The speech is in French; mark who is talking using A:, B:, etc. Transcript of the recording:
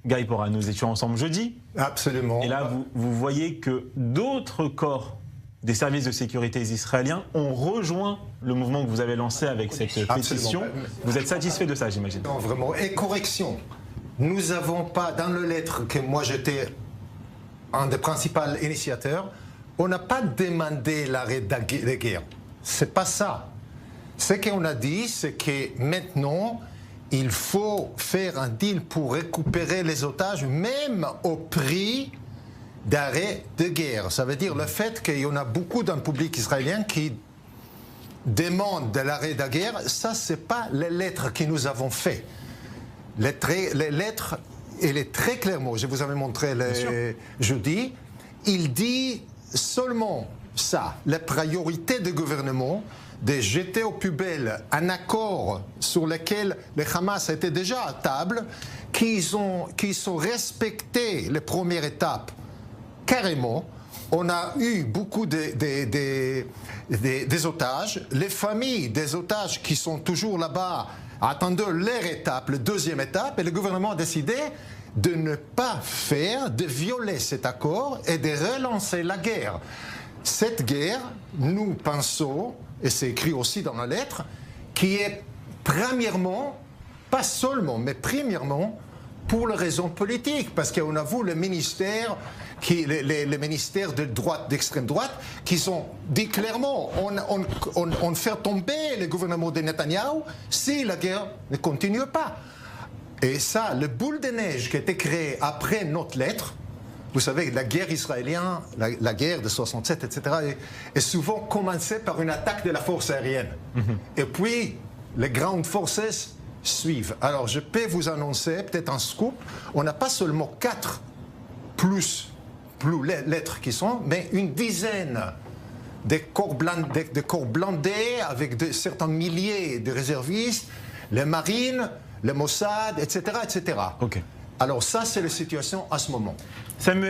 A: Guy Pora, nous étions ensemble jeudi.
B: Absolument.
A: Et là, vous voyez que d'autres corps des services de sécurité israéliens ont rejoint le mouvement que vous avez lancé avec cette pétition. Vous êtes satisfait de ça, j'imagine?
B: Non, vraiment. Et correction, nous n'avons pas, dans le lettre que moi j'étais un des principaux initiateurs, on n'a pas demandé l'arrêt de guerre. C'est pas ça. Ce qu'on a dit, c'est que maintenant, il faut faire un deal pour récupérer les otages, même au prix d'arrêt de guerre. Ça veut dire le fait qu'il y en a beaucoup dans le public israélien qui demandent de l'arrêt de guerre. Ça, ce n'est pas les lettres que nous avons faites. Les lettres, elle est très clairement, je vous avais montré jeudi, il dit seulement ça, la priorité du gouvernement, de jeter aux poubelles un accord sur lequel le Hamas était déjà à table, qui sont respectés les premières étapes carrément. On a eu beaucoup des otages, les familles des otages qui sont toujours là-bas attendent leur étape, la deuxième étape, et le gouvernement a décidé de ne pas de violer cet accord et de relancer la guerre. Cette guerre, nous pensons, et c'est écrit aussi dans la lettre, qui est premièrement, pas seulement, mais premièrement, pour les raisons politiques, parce qu'on a vu les ministères de droite, d'extrême droite, qui ont dit clairement, on fait tomber le gouvernement de Netanyahou si la guerre ne continue pas. Et ça, le boule de neige qui a été créé après notre lettre, vous savez, la guerre israélienne, la guerre de 67, etc., est souvent commencée par une attaque de la force aérienne. Et puis, les ground forces suivent. Alors, je peux vous annoncer, peut-être un scoop, on n'a pas seulement 4 plus lettres qui sont, mais une dizaine de corps blindés avec certains milliers de réservistes, les marines, le Mossad, etc., etc.
A: Okay.
B: Alors ça, c'est la situation à ce moment.
A: Samuel